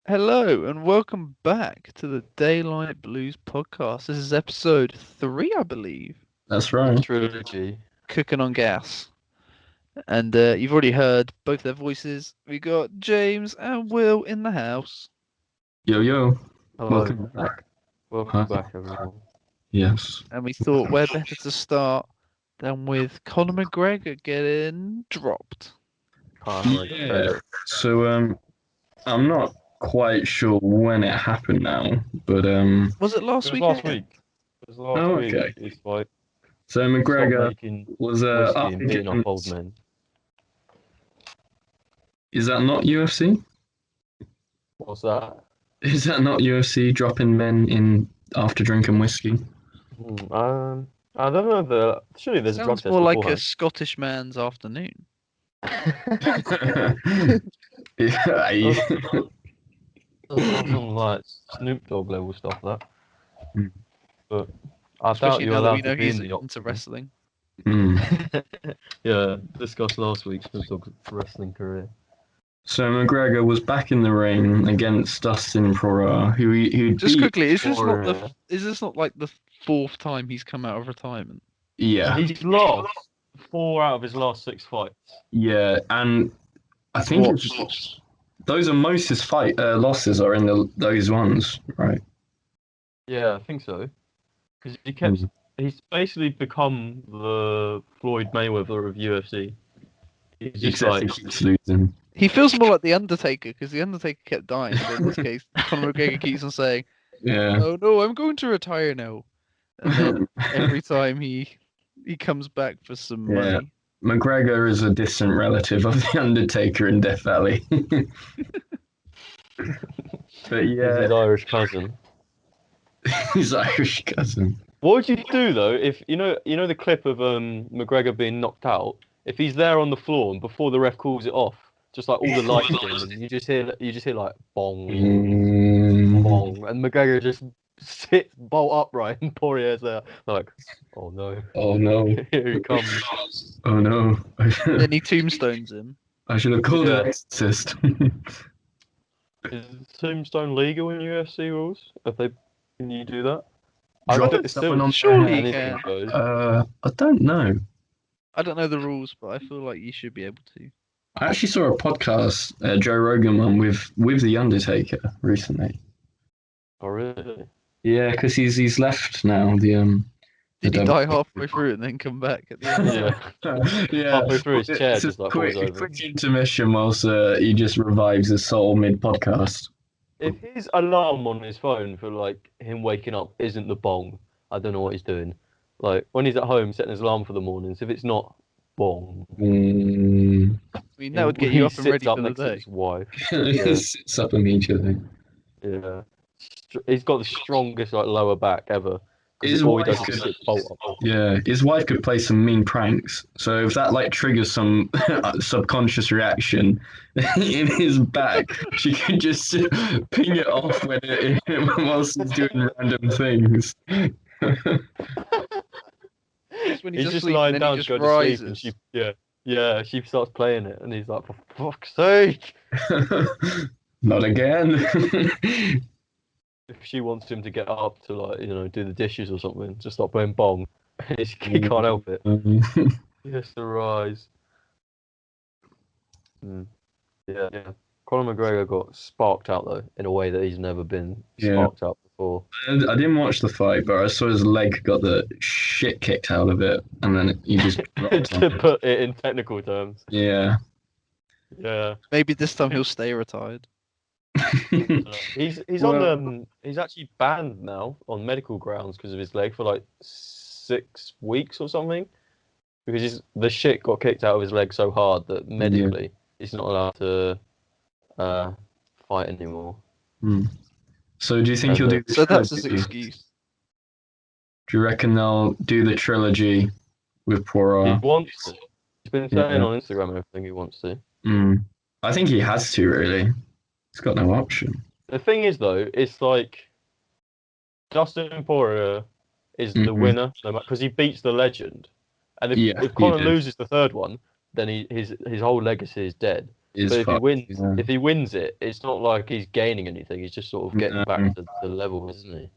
Hello and welcome back to the Daylight Blues podcast. This is episode 3, I believe, That's The right. trilogy. cooking on gas. And you've already heard both their voices. We got James and Will in the house. Yo, yo. Hello. Welcome back. Welcome Huh? back, everyone. Yes. And we thought where better to start than with Conor McGregor getting dropped. Yeah. So, I'm not quite sure when it happened now, but Was it It last was last weekend? week. It was last oh, week. okay. It's like So stop McGregor making was whiskey up and beating up old against. men. Is that not UFC? What's that? Is that not UFC dropping men in after drinking whiskey? I don't know. Surely there's a drug Sounds test more like a beforehand. Scottish man's afternoon. Yeah. That's some like Snoop Dogg level stuff. That, Hmm. but I doubt Especially you're now that we allowed know to be he's in the into octagon. wrestling. Yeah, discussed last week's Snoop Dogg's wrestling career. So McGregor was back in the ring against Dustin Poirier, who Just beat. quickly, Poirier. is this not like the fourth time he's come out of retirement? Yeah, He's lost 4 out of his last 6 fights. yeah, and I think What? those are most his fight losses are in those ones, right? Yeah, I think so. Because he's basically become the Floyd Mayweather of UFC. He's just Except he like, keeps losing. He feels more like the Undertaker because the Undertaker kept dying, but in this case, Conor McGregor keeps on saying, Yeah. "Oh no, I'm going to retire now," and then every time he comes back for some Yeah. money. McGregor is a distant relative of the Undertaker in Death Valley. But he's yeah, his Irish cousin. his Irish cousin. What would you do though if you know the clip of McGregor being knocked out? If he's there on the floor and before the ref calls it off, just like all the lights dim and you just hear like bong, bong, and McGregor just sits bolt upright and Poirier's there like, oh no, Oh no. here he comes. Oh no. Then he tombstones him. I should have called Yeah. it exorcist. Is Tombstone legal in UFC rules? Can you do that? Drop think it's someone still on Surely their he anything can. goes. I don't know. I don't know the rules, but I feel like you should be able to. I actually saw a podcast, Joe Rogan one with the Undertaker recently. Oh really? Yeah, because he's left now. The Did he the die halfway through and then come back at the end? Yeah. yeah. Halfway through his chair It's a just like falls over. quick intermission whilst he just revives his soul mid podcast. If his alarm on his phone for like him waking up isn't the bong, I don't know what he's doing. Like when he's at home setting his alarm for the mornings, if it's not bong, I mean, that would get he you up and sits ready up for the next to day. his wife. He sits up immediately. Yeah, he's got the strongest like lower back ever. His All he wife does is could, sit bolt up. yeah, his wife could play some mean pranks. So if that like triggers some subconscious reaction in his back, she could just ping it off whilst he's doing random things. Just when he's He's just asleep and lying then he down to just go to sleep, and rises. she starts playing it, and he's like, for fuck's sake! Not again. If she wants him to get up to like do the dishes or something, just stop playing bong. He can't help it. He has to rise. Yeah. Conor McGregor got sparked out though in a way that he's never been Yeah. sparked out before. I didn't watch the fight, but I saw his leg got the shit kicked out of it, and then he just dropped To on it. put it in technical terms. Yeah. Yeah. Maybe this time he'll stay retired. He's Well- on he's actually banned now on medical grounds because of his leg for like 6 weeks or something. Because the shit got kicked out of his leg so hard that medically he's not allowed to fight anymore. So do you think he'll do the So that's his trilogy? excuse. Do you reckon they'll do the trilogy with He Poirot? wants to. He's been saying Yeah. on Instagram everything he wants to. I think he has to, really. He's got no option. The thing is, though, it's like Dustin Poirier is the winner, because he beats the legend. And if Yeah, Conor he did. loses the third one, then his whole legacy is dead. is But fucked. Yeah. if he wins it, it's not like he's gaining anything. He's just sort of getting back to the level, isn't he?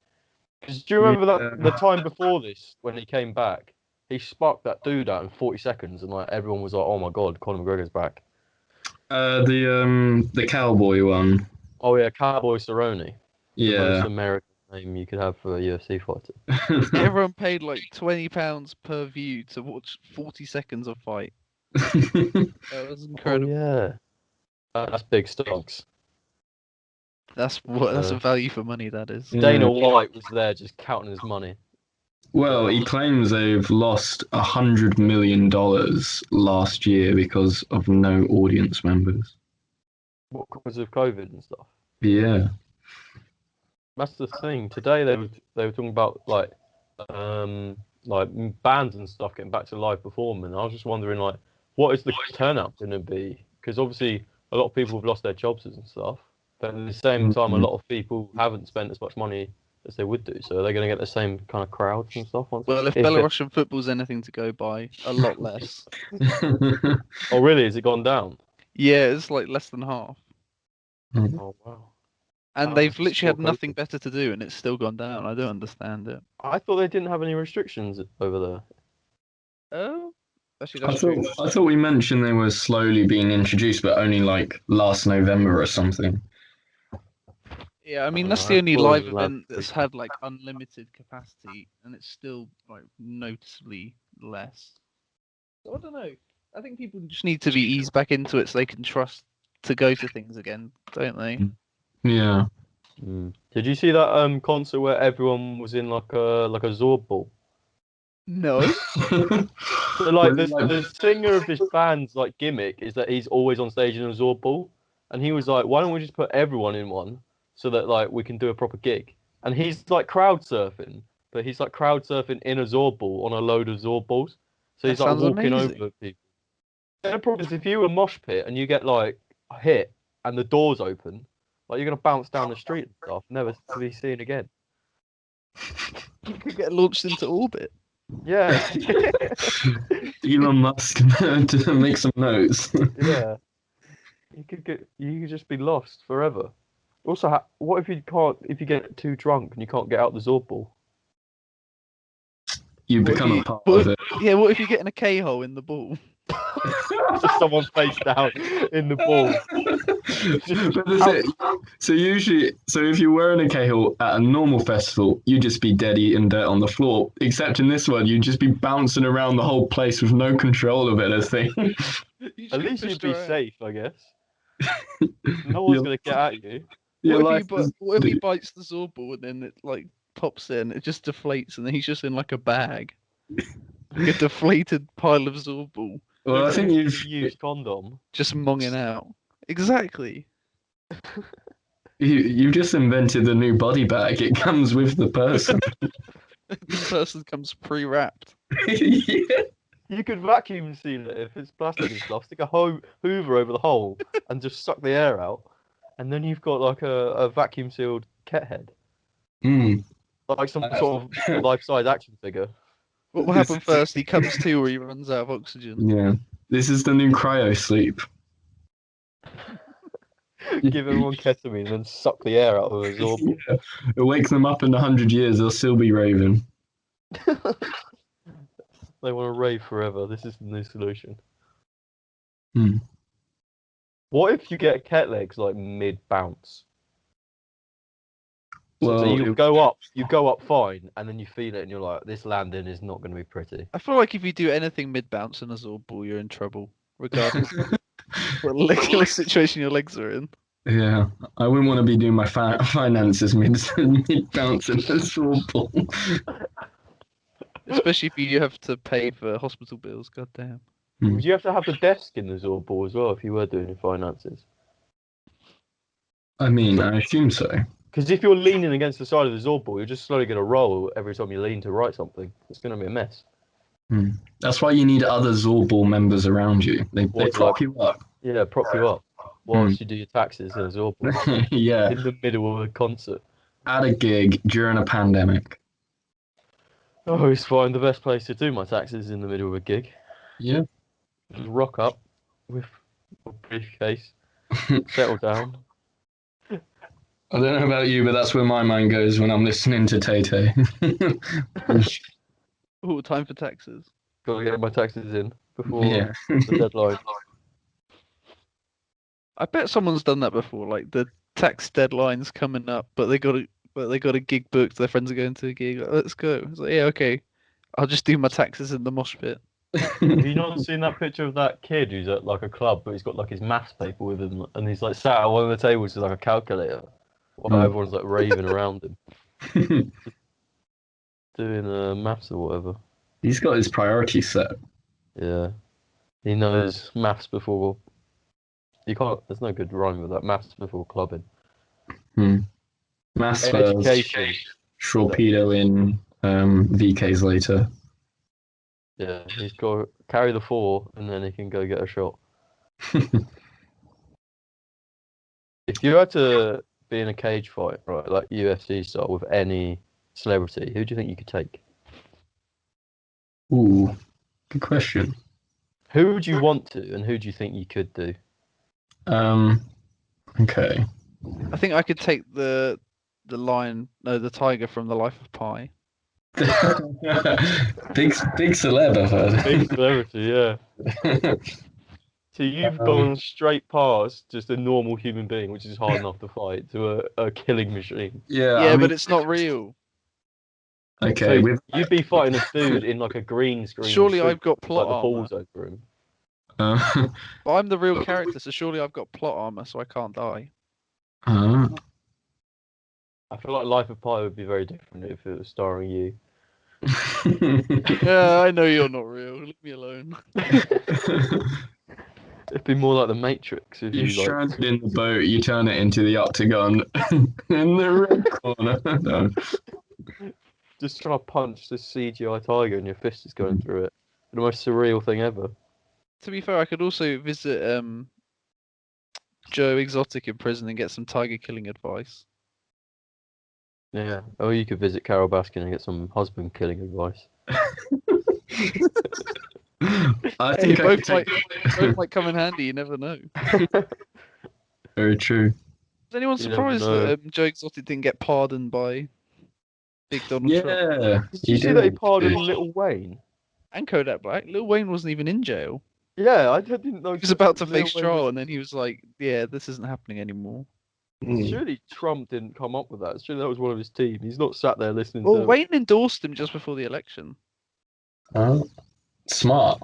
Because do you remember that the time before this when he came back, he sparked that dude out in 40 seconds, and like everyone was like, "Oh my god, Conor McGregor's back." The cowboy one. Oh yeah, Cowboy Cerrone, the most Yeah. American name you could have for a UFC fighter. Everyone paid like £20 per view to watch 40 seconds of fight. That was incredible. Oh yeah, that's big stocks. That's a value for money. That is. Dana White was there just counting his money. Well, he claims they've lost $100 million last year because of no audience members. What, because of COVID and stuff. Yeah. That's the thing. Today they were talking about like bands and stuff getting back to live performing. I was just wondering like, what is the turnout going to be? Because obviously a lot of people have lost their jobs and stuff, but at the same time a lot of people haven't spent as much money as they would do. So are they going to get the same kind of crowds and stuff? Well, if Belarusian football's anything to go by, a lot less. Oh really? Has it gone down? Yeah, it's like less than half. Oh wow. And Wow, they've literally had still nothing better to do, and it's still gone down. I don't understand it. I thought they didn't have any restrictions over there. Oh, actually, I that's true. thought we mentioned they were slowly being introduced, but only like last November or something. Yeah, I mean Oh, that's no, the I only thought it live was allowed event that's had like unlimited capacity, and it's still like noticeably less. So I don't know. I think people just need to be eased back into it so they can trust to go to things again, don't they? Yeah. Did you see that concert where everyone was in like a Zorb ball? No. So like the singer of this band's like gimmick is that he's always on stage in a Zorb ball, and he was like, why don't we just put everyone in one so that like we can do a proper gig? And he's like crowd surfing, but he's like crowd surfing in a Zorb ball on a load of Zorb balls. So he's That like sounds walking amazing. over people. The problem is if you were a mosh pit and you get like hit and the doors open, like you're gonna bounce down the street and stuff, never to be seen again. You could get launched into orbit. Yeah. Elon Musk to make some notes. Yeah. You could just be lost forever. Also, what if if you get too drunk and you can't get out the Zorb ball? You What if become you- a part of it. Yeah, what if you get in a K-hole in the ball? Just someone face down in the ball. But so if you're wearing a K-hole at a normal festival, you'd just be dead eating dirt on the floor. Except in this one, you'd just be bouncing around the whole place with no control of anything. At least you'd be safe, I guess. No one's gonna get at you. What if he bites the Zorb ball and then it like pops in, it just deflates, and then he's just in like a bag, like a deflated pile of Zorb ball, Well, I think used condom. just monging out. Exactly. you just invented the new body bag. It comes with the person. The person comes pre-wrapped. Yeah. You could vacuum seal it if it's plastic and stuff. Stick a Hoover over the hole and just suck the air out, and then you've got like a vacuum sealed cat head, like some sort of life-size action figure. What will happen first? He comes to, or he runs out of oxygen. Yeah. This is the new cryo sleep. Give everyone ketamine and then suck the air out of a Zorb. Yeah. It wakes them up in 100 years. They'll still be raving. They want to rave forever. This is the new solution. What if you get cat legs like mid bounce? So you go up fine, and then you feel it, and you're like, this landing is not going to be pretty. I feel like if you do anything mid-bounce in a Zorb ball, you're in trouble, regardless of what situation your legs are in. Yeah, I wouldn't want to be doing my finances mid bounce in a Zorb ball. Especially if you have to pay for hospital bills. God damn. Would you have to have the desk in the Zorb ball as well if you were doing your finances? I mean, I assume so. Because if you're leaning against the side of the Zorb ball, you're just slowly going to roll every time you lean to write something. It's going to be a mess. That's why you need other Zorb ball members around you. They prop you up. Yeah, prop you up whilst you do your taxes in a Zorb ball. Yeah. In the middle of a concert. At a gig during a pandemic. Oh, it's fine. The best place to do my taxes is in the middle of a gig. Yeah. Just rock up with or briefcase. Settle down. I don't know about you, but that's where my mind goes when I'm listening to Tay Tay. Oh, time for taxes. Gotta get my taxes in before Yeah. the deadline. I bet someone's done that before. Like the tax deadline's coming up, but they got a gig booked. Their friends are going to a gig. Like, let's go. It's like, yeah, okay. I'll just do my taxes in the mosh pit. Have you not seen that picture of that kid who's at like a club, but he's got like his maths paper with him, and he's like sat at one of the tables with like a calculator, while everyone's like raving around him, doing maths or whatever. He's got his priorities set. Yeah, he knows maths before. You can't. There's no good rhyme with that. Maths before clubbing. Maths Education. torpedo in VKs later. Yeah, he's got to carry the 4, and then he can go get a shot. If you had to be in a cage fight, right, like UFC style, with any celebrity, who do you think you could take? Ooh, good question. Who would you want to, and who do you think you could do? Okay. I think I could take the tiger from The Life of Pi. big celeb, I've heard. Big celebrity, yeah. So you've gone straight past just a normal human being, which is hard enough to fight, to a killing machine. Yeah, Yeah, but it's not real. Okay, So you'd be fighting a dude in like a green screen. Surely suit, I've got plot like the armor. balls over him. But I'm the real character, so surely I've got plot armor, so I can't die. I feel like Life of Pi would be very different if it was starring you. Yeah, I know you're not real. Leave me alone. It'd be more like the Matrix if You you like. stranded in the boat, you turn it into the octagon in the red corner. No. Just trying to punch this CGI tiger and your fist is going through it. The most surreal thing ever. To be fair, I could also visit Joe Exotic in prison and get some tiger killing advice. Yeah. Or you could visit Carol Baskin and get some husband killing advice. I think both might come in handy. You never know. Very true. Is anyone You never surprised know. that Joe Exotic didn't get pardoned by Big Donald Trump Yeah. Did you see that he pardoned Little Wayne? and Kodak Black? Lil Wayne wasn't even in jail. Yeah, I didn't know. He was about to Lil face Wayne trial, was- and then he was like, "Yeah, this isn't happening anymore." Surely Trump didn't come up with that. Surely that was one of his team. He's not sat there listening Well, to. Wayne endorsed him just before the election. Smart.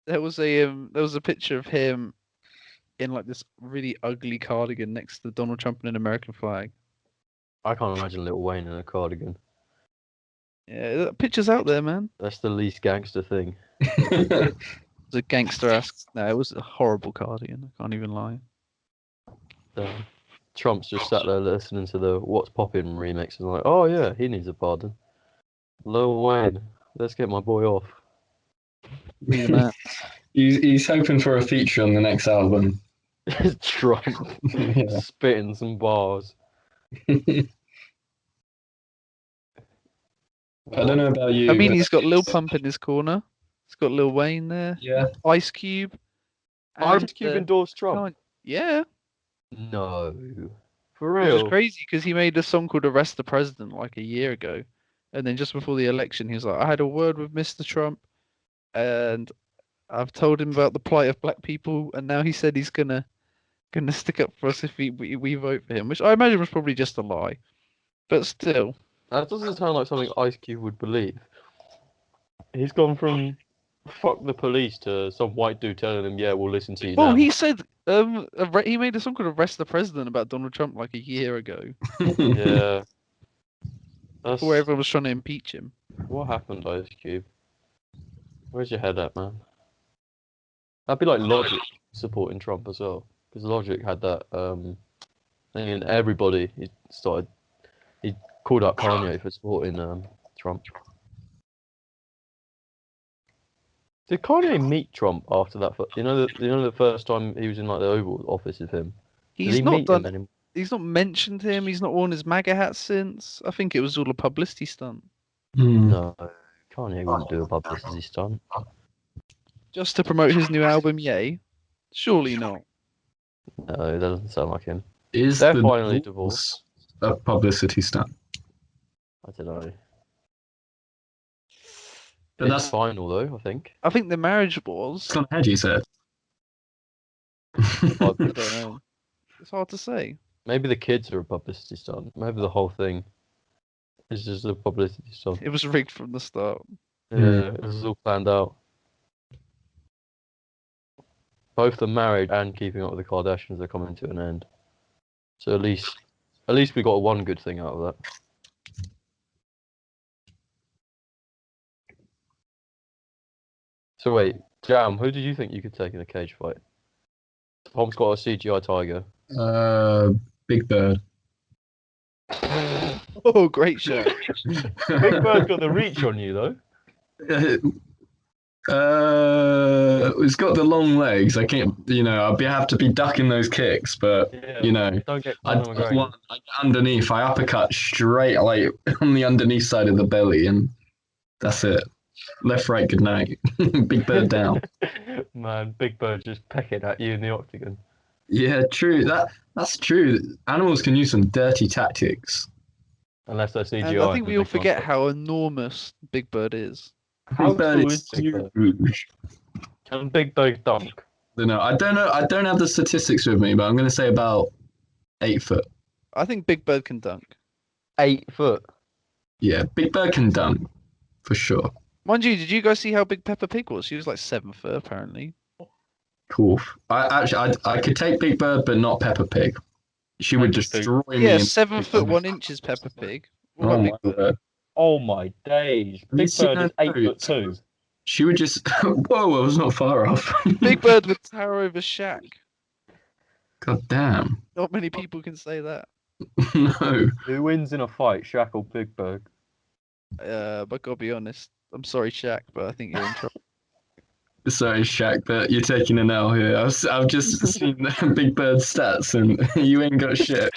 There was a picture of him in like this really ugly cardigan next to Donald Trump and an American flag. I can't imagine Little Wayne in a cardigan. Yeah, that picture's out there, man. That's the least gangster thing. It was a gangster-esque. No, it was a horrible cardigan. I can't even lie. Trump's just sat there listening to the What's Poppin' remix and like, oh yeah, he needs a pardon. Lil Wayne, let's get my boy off. Be the man. He's hoping for a feature on the next album. Trump Yeah. spitting some bars. I don't know about you. I mean, but- he's got Lil Pump in his corner. He's got Lil Wayne there. Yeah. Ice Cube. Ice Cube endorsed Trump. Yeah, No, for which was real. crazy because he made a song called "Arrest the President" like a year ago, and then just before the election, he was like, "I had a word with Mr. Trump, and I've told him about the plight of black people, and now he said he's gonna stick up for us if we vote for him," which I imagine was probably just a lie, but still. That doesn't sound like something Ice Cube would believe. He's gone from fuck the police to some white dude telling him, yeah, we'll listen to you Well, now. he said he made a song called "Arrest the President" about Donald Trump like a year ago, Yeah. That's before everyone was trying to impeach him. what happened, Ice Cube. Where's your head at, man? That'd be like Logic supporting Trump as well, because Logic had that thing in everybody. He called out Kanye for supporting Trump. Did Kanye meet Trump after that? You know the first time he was in like the Oval Office with him. Did He's he not meet done. him anymore? He's not mentioned him. He's not worn his MAGA hat since. I think it was all a publicity stunt, No, Kanye wouldn't do a publicity stunt. just to promote his new album. Yay! Surely not. No, it doesn't sound like him. Is They're the finally divorce a publicity stunt? I don't know. But It's that's final though, I think. I think the marriage was. it's on head, you said. I don't know. It's hard to say. Maybe the kids are a publicity stunt. Maybe the whole thing is just a publicity stunt. It was rigged from the start. Yeah, it was all planned out. Both are married and keeping up with the Kardashians are coming to an end. So at least we got one good thing out of that. So wait, Jam, who did you think you could take in a cage fight? Tom's got a CGI tiger. Big Bird. Oh, great show. Big Bird's got the reach on you though. It's got the long legs. I can't, I'd have to be ducking those kicks, but Yeah, don't get I Conor McGregor. get underneath. I uppercut straight, like on the underneath side of the belly, and that's it. Left, right, good night. Big Bird down. Man, Big Bird just pecking at you in the octagon. Yeah, true. That's true. Animals can use some dirty tactics. Unless they're CGI. And I think then we all they can't forget fight. how enormous Big Bird is. How Big Bird tall is is Big Bird? huge. Can Big Bird dunk? I don't know. I don't have the statistics with me, but I'm going to say about 8 foot. I think Big Bird can dunk. 8 foot. Yeah, Big Bird can dunk for sure. Mind you, did you guys see how big Peppa Pig was? She was like 7 foot, apparently. Cool. I could take Big Bird, but not Peppa Pig. She would Peppa Pig. destroy me. Yeah, in- 7 foot 1 inches Peppa Pig. What Oh about my Big Bird? word. Oh my days. you Big seen Bird is her 8'2". nose? She would just. Whoa, I was not far off. Big Bird would tower over Shaq. God damn. Not many people can say that. No. Who wins in a fight, Shaq or Big Bird? But gotta be honest, I'm sorry, Shaq, but I think you're in trouble. Sorry, Shaq, but you're taking an L here. I've just seen the Big Bird's stats, and you ain't got shit.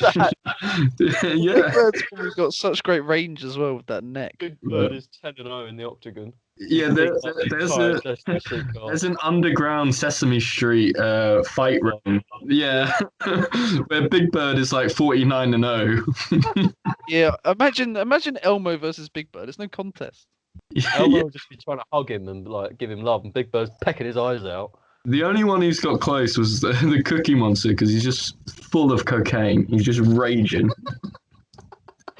Big Yeah. Bird's probably got such great range as well with that neck. Big Bird is 10-0 in the octagon. Yeah, there's an underground Sesame Street fight room. Yeah, where Big Bird is like 49-0. Yeah, imagine Elmo versus Big Bird. It's no contest. Elmo will just be trying to hug him and like give him love, and Big Bird's pecking his eyes out. The only one who's got close was the Cookie Monster because he's just full of cocaine. He's just raging.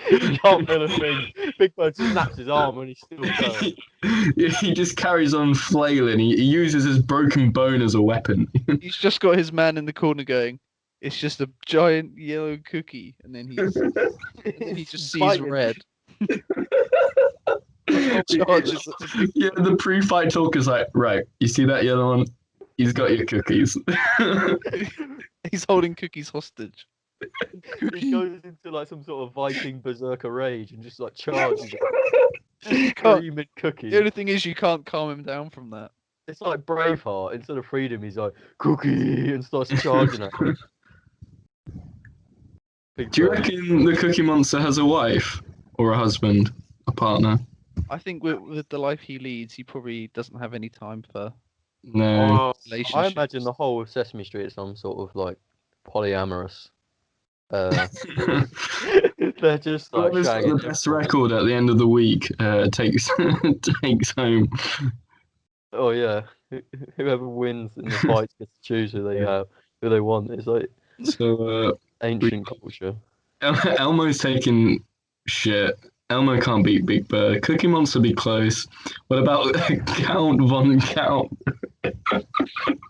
He can't feel a thing. Big Bird snaps his arm and he's still going. He just carries on flailing. He uses his broken bone as a weapon. He's just got his man in the corner going, "It's just a giant yellow cookie," and then he just sees Biting. red. Charges at the Big Yeah, the pre-fight talk is like, right, you see that yellow one? He's got your cookies. He's holding cookies hostage. He goes into like some sort of Viking berserker rage and just like charges. You can't- Screaming cookie. The only thing is you can't calm him down from that. It's like Braveheart. Instead of freedom, he's like cookie and starts charging at him. Do you reckon the Cookie Monster has a wife or a husband, a partner? I think with the life he leads, he probably doesn't have any time for No. I relationships. imagine the whole of Sesame Street is some sort of like polyamorous. They're just like Whoever's got shagging the best everyone. record at the end of the week takes home. Oh yeah, whoever wins in the fight gets to choose who they want. It's like So ancient culture. Elmo's taking shit. Elmo can't beat Big Bird. Cookie Monster be close. What about Count Von Count?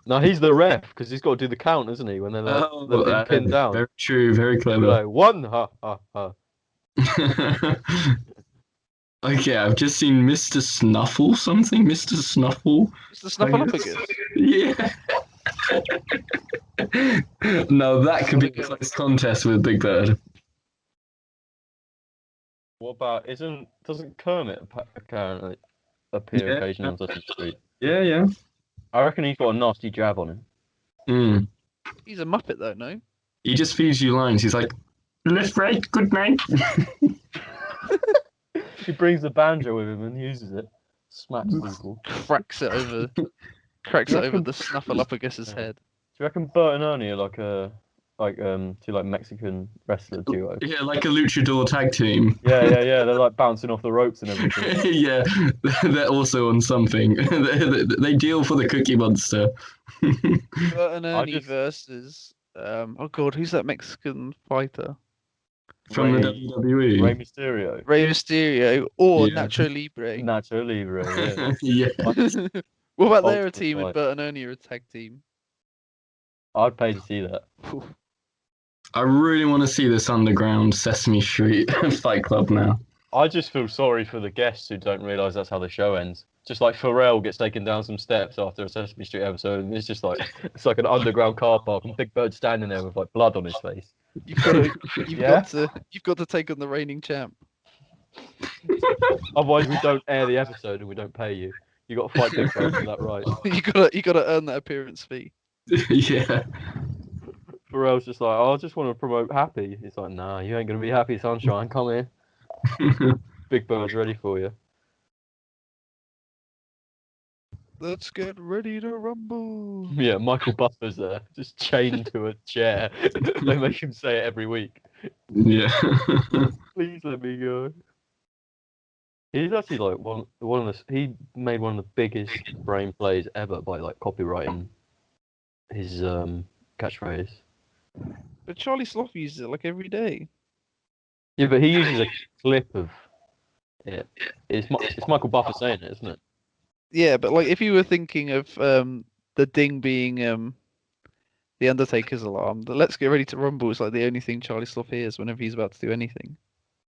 No, he's the ref because he's got to do the count, isn't he? When they're like they've been pinned down. Very true. Very He'll be clever. like, one, ha ha ha. Okay, I've just seen Mr. Snuffle something. Mr. Snuffle. It's the Snuffleupagus. Yeah. No, that could be a close contest with Big Bird. What about doesn't Kermit apparently appear Yeah. occasionally on Sesame Street? Yeah. I reckon he's got a nasty jab on him. Mm. He's a Muppet though, no? He just feeds you lines. He's like, left, right, good night. He brings the banjo with him and uses it. Smacks people. Cracks it over the Snuffleupagus's head. Do you reckon Bert and Ernie are two like Mexican wrestler duo? Yeah, like a luchador tag team. Yeah. They're like bouncing off the ropes and everything. Yeah, they're also on something. They deal for the Cookie Monster. Bert and Ernie just- versus oh god, who's that Mexican fighter? From the Rey WWE. Mysterio. Rey Mysterio or Yeah. Nacho Libre. Nacho Libre, Yeah. What about they're a Ultimate team and fight. Bert and Ernie are a tag team? I'd pay to see that. Phew. I really want to see this underground Sesame Street Fight Club now. I just feel sorry for the guests who don't realise that's how the show ends. Just like Pharrell gets taken down some steps after a Sesame Street episode, and it's just like it's like an underground car park, and Big Bird's standing there with like blood on his face. You've got to take on the reigning champ. Otherwise, we don't air the episode and we don't pay you. You got to fight Big Bird for that right. you gotta earn that appearance fee. Yeah. Pharrell's just like, oh, I just want to promote Happy. He's like, nah, you ain't gonna be happy, sunshine. Come here. Big Bird's ready for you. Let's get ready to rumble. Yeah, Michael Buffer's there, just chained to a chair. They make him say it every week. Yeah. Please let me go. He's actually like he made one of the biggest brain plays ever by like copywriting his catchphrase. But Charlie Sloth uses it like every day. Yeah, but he uses a clip of it. It's Michael Buffer saying it, isn't it? Yeah, but like if you were thinking of the ding being the Undertaker's alarm, the Let's Get Ready to Rumble is like the only thing Charlie Sloth hears whenever he's about to do anything.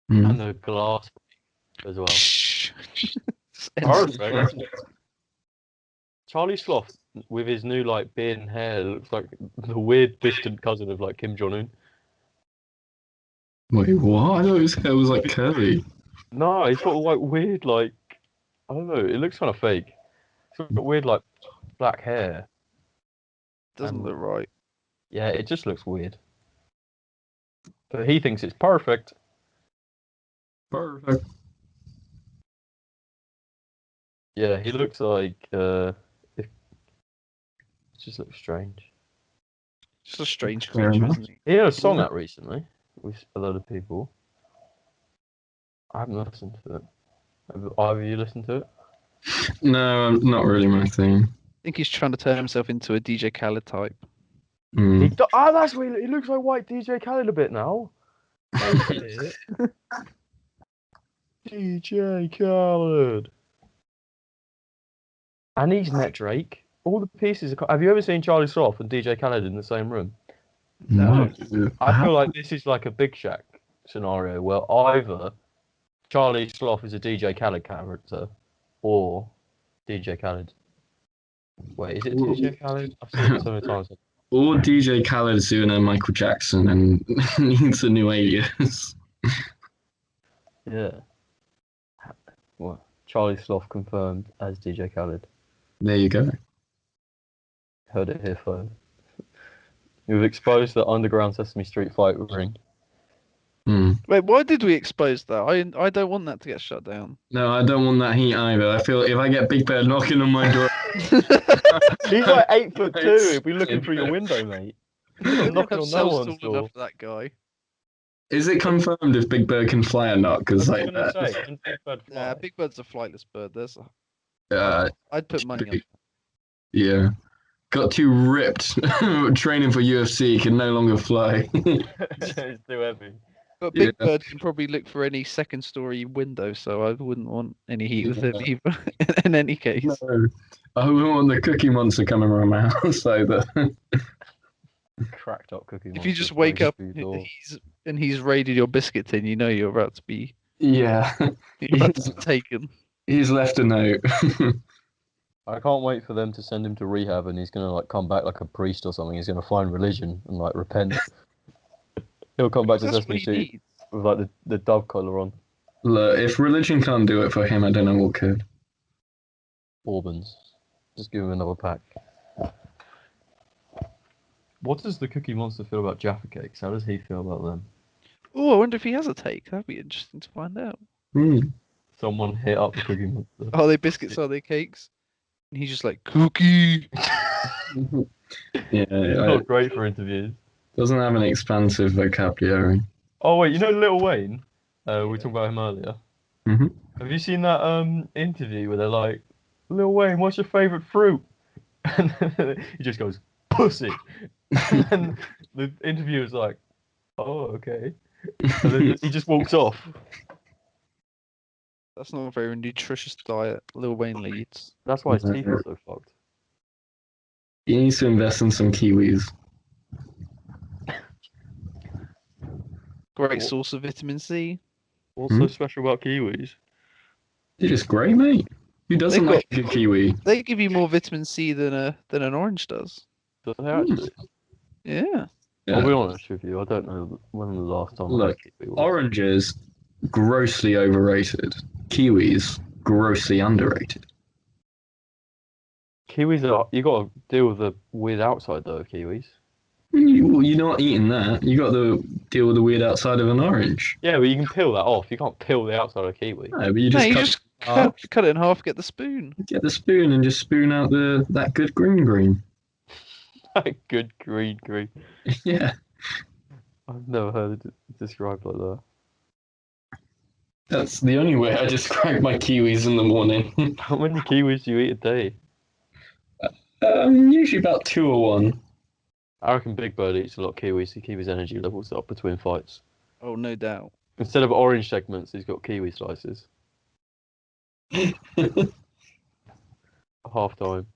And the glass as well. Perfect. Charlie Sloth with his new like beard and hair looks like the weird distant cousin of like Kim Jong Un. Wait, what? I thought his hair was like curly. No, he's got like weird like I don't know. It looks kind of fake. It's got weird like black hair. Doesn't look right. Yeah, it just looks weird. But he thinks it's perfect. Perfect. Yeah, he looks like it just looks strange. Just a strange Fair creature, enough. isn't he? He had a song out recently with a lot of people. I haven't listened to it. Have either of you listened to it? No, not really my thing. I think he's trying to turn himself into a DJ Khaled type. Mm. That's weird. He looks like white DJ Khaled a bit now. DJ Khaled. And he's met Drake. All the pieces are... Have you ever seen Charlie Sloth and DJ Khaled in the same room? No. I feel like this is like a Big Shack scenario where either Charlie Sloth is a DJ Khaled character or DJ Khaled. Wait, is it DJ Khaled? I've seen it so many times. Or DJ Khaled's doing a Michael Jackson and needs a new alias. Yeah. Well, Charlie Sloth confirmed as DJ Khaled. There you go. Heard it here first. We've exposed the underground Sesame Street fight ring. Wait, why did we expose that? I don't want that to get shut down. No, I don't want that heat either. I feel if I get Big Bear knocking on my door... He's like 8'2". He'll be looking through your window, mate. He's not knocking on no one's door. Enough for that guy. Is it confirmed if Big Bird can fly or not? Because What like, was I gonna say? Can Big Bird fly? Nah, Big Bird's a flightless bird. uh, I'd put money on. yeah, got too ripped training for UFC, can no longer fly. It's too heavy. But Big Bird can probably look for any second-story window, so I wouldn't want any heat with him either. In any case. No, I wouldn't want the Cookie Monster coming around my house either. Cracked up Cookie If Monster you just wake breaking up through your door. and he's raided your biscuit tin, you know you're about to be Yeah, taken. he's left a note. I can't wait for them to send him to rehab, and he's gonna like come back like a priest or something. He's gonna find religion and like repent. He'll come back to That's Sesame what he Street needs. with like the dove collar on. Look, if religion can't do it for him, I don't know what could. Bourbons. Just give him another pack. What does the Cookie Monster feel about Jaffa Cakes? How does he feel about them? Oh, I wonder if he has a take. That'd be interesting to find out. Someone hit up the Cookie Monster. Are they biscuits? Are they cakes? And he's just like, cookie. Yeah, It's not great for interviews. doesn't have an expansive vocabulary. Oh wait, you know Lil Wayne? We were talking about him earlier. hmm Have you seen that interview where they're like, Lil Wayne, what's your favourite fruit? And then he just goes, pussy. And then the interviewer's like, oh, okay. And then he just walks off. That's not a very nutritious diet Lil Wayne leads. That's why his teeth are so fucked. He needs to invest in some kiwis. Great What? source of vitamin C. What's so special about kiwis? They're just great, mate. Who doesn't They've like a good kiwi? They give you more vitamin C than an orange does. Do they actually? Yeah. Yeah. I'll be honest with you, I don't know when the last time I Look, had kiwi was. Oranges, grossly overrated. Kiwis, grossly underrated. Kiwis are, you got to deal with the weird outside though of kiwis. You're not eating that. You got to deal with the weird outside of an orange. Yeah, but you can peel that off. You can't peel the outside of a kiwi. No, but you No, just, you cut, just cut it in half, get the spoon. get the spoon and just spoon out that good green. Good green. Yeah. I've never heard it described like that. That's the only way I describe my kiwis in the morning. How many kiwis do you eat a day? Usually about 2 or 1. I reckon Big Bird eats a lot of kiwis to keep his energy levels up between fights. Oh, no doubt. Instead of orange segments, he's got kiwi slices. Half time.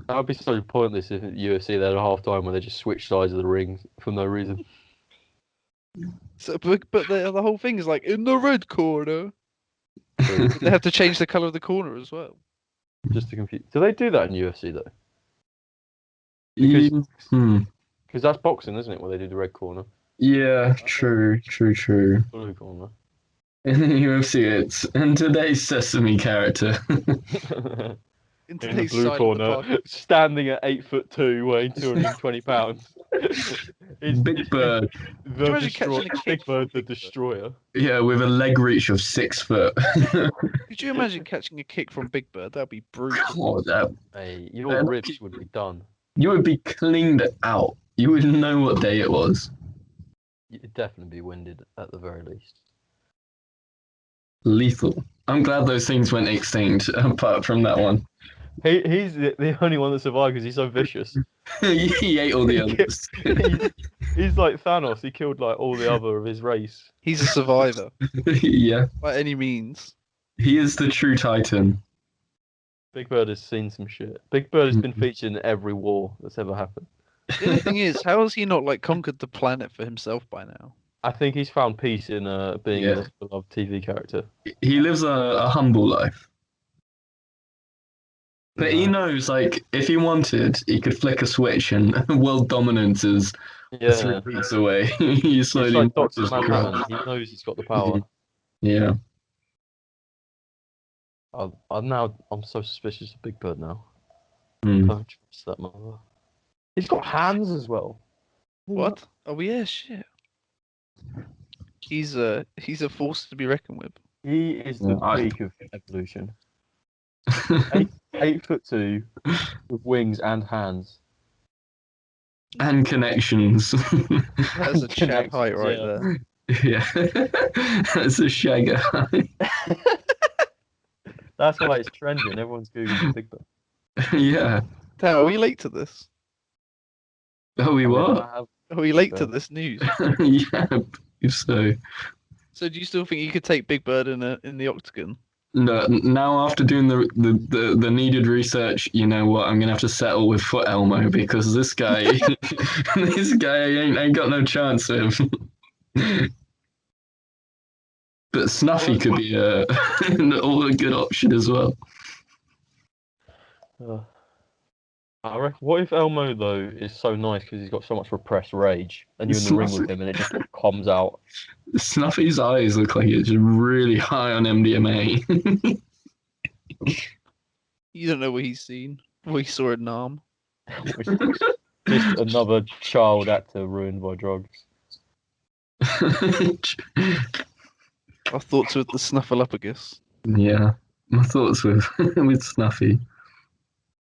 That would be so pointless if at UFC they had a half time where they just switch sides of the ring for no reason. So, but the whole thing is like in the red corner. They have to change the color of the corner as well. Just to confuse. Do they do that in UFC though? Because, Because that's boxing, isn't it? Where they do the red corner, yeah, true. blue corner. In the UFC, it's in today's Sesame character. In In the today's blue side of the corner, park. standing at 8'2", weighing 220 pounds. It's Big Bird. the imagine catching a kick Big Bird, the from Big Bird? destroyer. Yeah, with a leg reach of 6 foot. Could you imagine catching a kick from Big Bird? That'd be brutal. God, Hey, your ribs would be done. you would be cleaned out. You would know what day it was. You'd definitely be winded at the very least. Lethal. I'm glad those things went extinct, apart from that one. He's the only one that survived because he's so vicious. He ate all the others. He's like Thanos. He killed like all the other of his race. He's a survivor Yeah, by any means. he is the true Titan. Big Bird has seen some shit. Big Bird has been featured in every war that's ever happened. The only thing is, how has he not like conquered the planet for himself by now? I think he's found peace in being Yeah. a beloved TV character. He lives a humble life. But he knows, like, if he wanted, he could flick a switch and world dominance is Yeah, 3 weeks away. He he's slowly like Dr. marches Manhattan. across. He knows he's got the power. Yeah. I'm so suspicious of Big Bird now. Mm. Don't trust that mother. He's got hands as well. What? Oh yeah, shit. He's a force to be reckoned with. He is the Yeah, peak of evolution. 8'2" with wings and hands. And connections. That's a shag height right Yeah. there. Yeah. That's a shag height. That's why it's trending. Everyone's googling Big Bird. Yeah. Damn, are we late to this? Oh, we what? Are we late to this news? Yeah, if so. So do you still think you could take Big Bird in the octagon? No, now after doing the needed research, you know what? I'm gonna have to settle with Foot Elmo because this guy, ain't got no chance with him. But Snuffy could be a good option as well. I reckon, what if Elmo though is so nice because he's got so much repressed rage, and you're in the ring with him and it just comes out? Snuffy's eyes look like it's really high on MDMA. You don't know what he's seen. What he saw at Nam. Just another child actor ruined by drugs. Our thoughts with the Snuffleupagus. Yeah, my thoughts with Snuffy.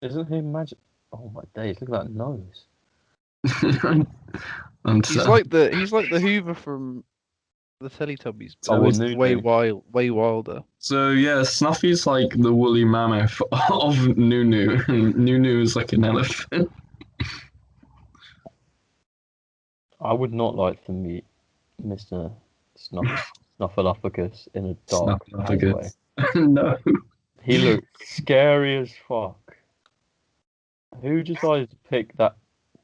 Isn't he magic? Oh my days! Look at that nose. He's like the Hoover from the Teletubbies. So Oh, it's Nunu. way wilder. So yeah, Snuffy's like the woolly mammoth of Nunu, and Nunu is like an elephant. I would not like to meet Mr. Snuffleupagus in a dark alleyway. Snuffleupagus. No. He looks scary as fuck. Who decided to pick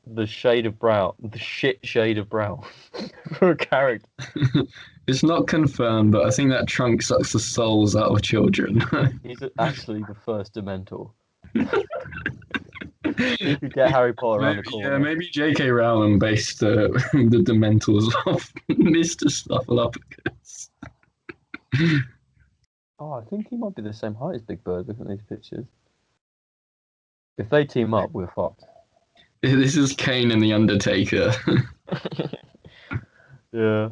the shade of brown, the shit shade of brown for a character? It's not confirmed, but I think that trunk sucks the souls out of children. He's actually the first Dementor. He could get Harry Potter around the corner. Yeah, maybe J.K. Rowling based the Dementors off Mr. Snuffleupagus. Oh, I think he might be the same height as Big Bird, looking at these pictures. If they team up, we're fucked. This is Kane and the Undertaker. Yeah.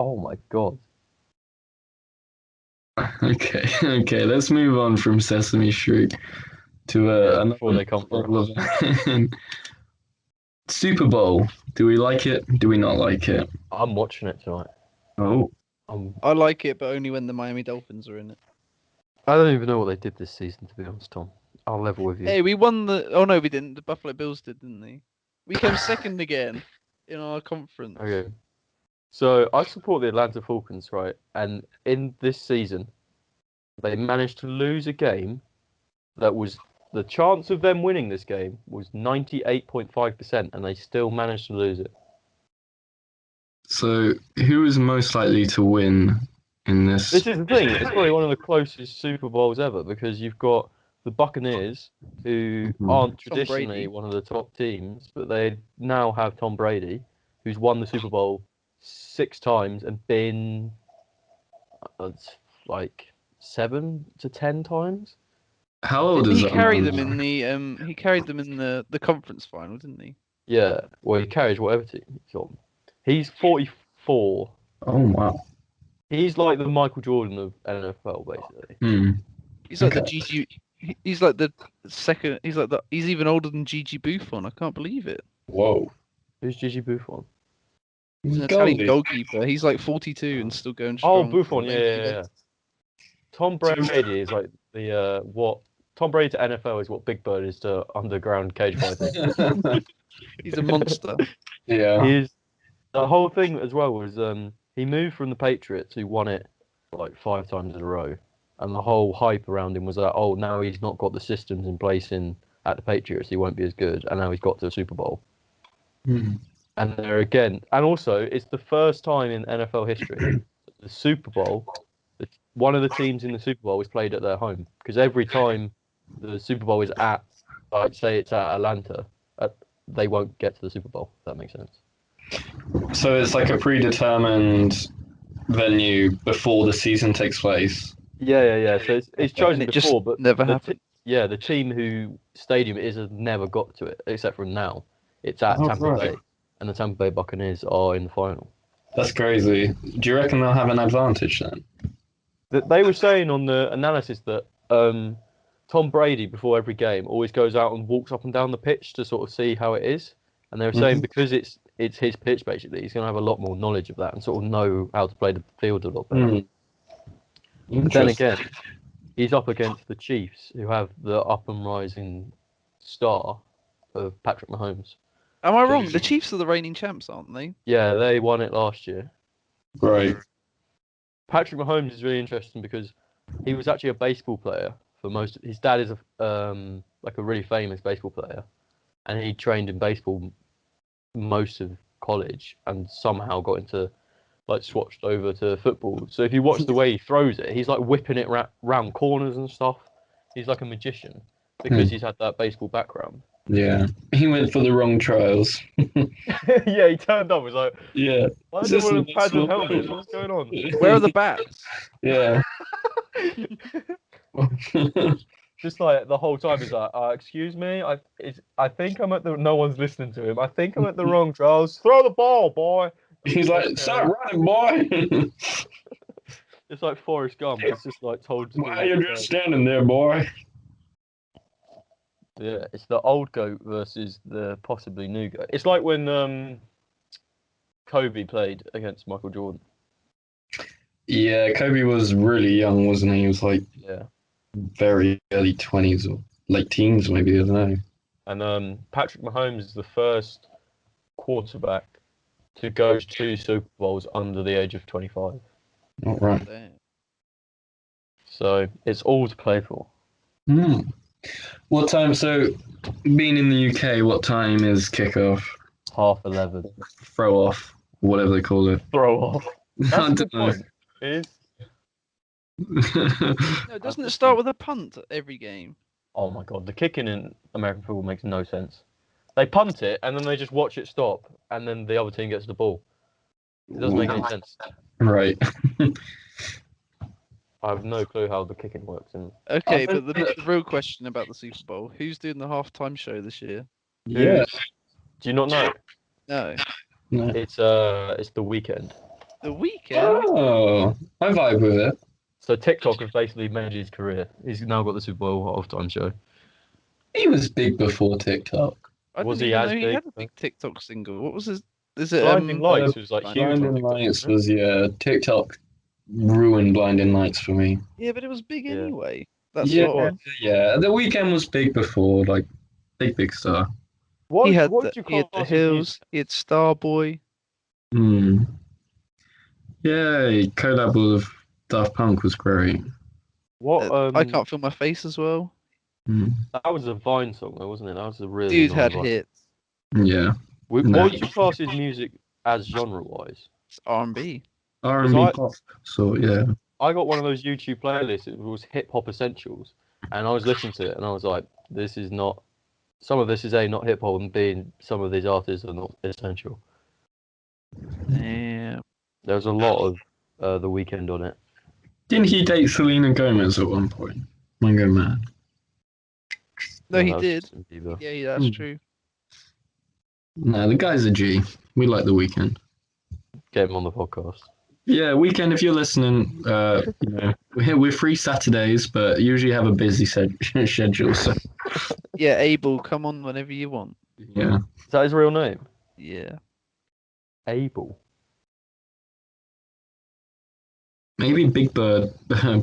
Oh my god. Okay, let's move on from Sesame Street to before they come for us. Super Bowl. Do we like it? Do we not like it? I'm watching it tonight. Oh, I like it, but only when the Miami Dolphins are in it. I don't even know what they did this season, to be honest, Tom. I'll level with you. Hey, we won the. Oh no, we didn't. The Buffalo Bills didn't they? We came second again in our conference. Okay. So I support the Atlanta Falcons, right? And in this season, they managed to lose a game that was the chance of them winning this game was 98.5%, and they still managed to lose it. so who is most likely to win in this? This is the thing. It's probably one of the closest Super Bowls ever because you've got the Buccaneers, who aren't traditionally Brady. one of the top teams, but they now have Tom Brady, who's won the Super Bowl 6 times and been like 7 to 10 times. How old Didn't is he that carry man? them in the he carried them in the conference final, didn't he? Yeah, well, he carries whatever team he's on. He's 44. Oh wow. He's like the Michael Jordan of NFL, basically. He's like Okay. the Gigi. He's like the second. He's like the. He's even older than Gigi Buffon. I can't believe it. Whoa. Who's Gigi Buffon? He's an Italian goalkeeper. He's like 42 and still going Oh, strong. Buffon, yeah. Tom Brady is like the what Tom Brady to NFL is what Big Bird is to underground cage fighting. He's a monster. Yeah. The whole thing as well was he moved from the Patriots, who won it like 5 times in a row, and the whole hype around him was that now he's not got the systems in place at the Patriots, he won't be as good, and now he's got to a Super Bowl. And there again, and also it's the first time in NFL history the Super Bowl, one of the teams in the Super Bowl is played at their home, because every time the Super Bowl is at, like say it's at Atlanta, they won't get to the Super Bowl. If that makes sense. So it's like a predetermined venue before the season takes place. Yeah. So it's chosen And it before, just but never happened. the team who stadium it is has never got to it, except for now. It's at Tampa right. Bay, and the Tampa Bay Buccaneers are in the final. That's crazy. Do you reckon they'll have an advantage then? They were saying on the analysis that Tom Brady, before every game, always goes out and walks up and down the pitch to sort of see how it is. And they were saying because it's his pitch, basically, he's going to have a lot more knowledge of that and sort of know how to play the field a lot better. But then again, he's up against the Chiefs, who have the up and rising star of Patrick Mahomes. Am I wrong? The Chiefs are the reigning champs, aren't they? Yeah, they won it last year. Right. Patrick Mahomes is really interesting because he was actually a baseball player for most. His dad is like a really famous baseball player, and he trained in baseball most of college, and somehow got into swatched over to football. So if you watch the way he throws it, he's like whipping it round corners and stuff. He's like a magician because he's had that baseball background. Yeah. He went for the wrong trials. Yeah, he turned up. Was like, Yeah. why Is do this everyone the have pads and next one? helmets? What's going on? Where are the bats? Yeah. Just like the whole time he's like, excuse me, I think I'm at the. No one's listening to him. I think I'm at the wrong trials. Throw the ball, boy. He's like, start running, boy. It's like Forrest Gump. It's just like told to. Why are you just standing there, boy? Yeah, it's the old GOAT versus the possibly new GOAT. It's like when Kobe played against Michael Jordan. Yeah, Kobe was really young, wasn't he? He was like Yeah. very early 20s or late teens, maybe. I don't know. And Patrick Mahomes is the first quarterback to go to 2 Super Bowls under the age of 25. Not right. Damn. So it's all to play for. Hmm. What time? So, being in the UK, what time is kickoff? 11:30. Throw off, whatever they call it. Throw off. I That's a don't good know. point. It is. No, doesn't it start with a punt every game? Oh my god, the kicking in American football makes no sense. They punt it and then they just watch it stop, and then the other team gets the ball. It doesn't make any sense. Right. I have no clue how the kicking works. And Okay, but the real question about the Super Bowl: who's doing the halftime show this year? Yeah. do you not know? No, No. It's the weekend. The Weeknd. Oh, I vibe with it. So TikTok has basically made his career. He's now got the Super Bowl halftime show. He was big before TikTok. I Was didn't he even as know he big? had a big TikTok single. What was his? Is it Blinding Lights was like huge on Blinding TikTok. Lights wasn't it? was, yeah, TikTok ruined Blinding Lights for me. Yeah, but it was big Yeah. anyway. That Yeah, song. yeah. The Weeknd was big before, like, big star. What He had would the, you he had the class his music? Hills. He had Starboy. Hmm. Yeah, collab with Daft Punk was great. What I Can't Feel My Face as well. Hmm. that was a Vine song though, wasn't it? That was a really Dude long had Vine. hits. Yeah. What No. would you class his music as genre-wise? It's R&B. R&B I- pop. So, yeah. I got one of those YouTube playlists. It was Hip Hop Essentials, and I was listening to it, and I was like, "This is not. Some of this is A, not hip hop, and B, some of these artists are not essential." Damn. There was a lot of The Weeknd on it. Didn't he date Selena Gomez at one point? I'm going mad. No, And he that was did. Justin Bieber. Yeah, that's Hmm. true. No, the guy's a G. We like The Weeknd. Get him on the podcast. Yeah, Weeknd, if you're listening, you know, we're free Saturdays, but usually have a busy schedule. So, Yeah, Abel, come on whenever you want. yeah. Is that his real name? Yeah. Abel. Maybe Big Bird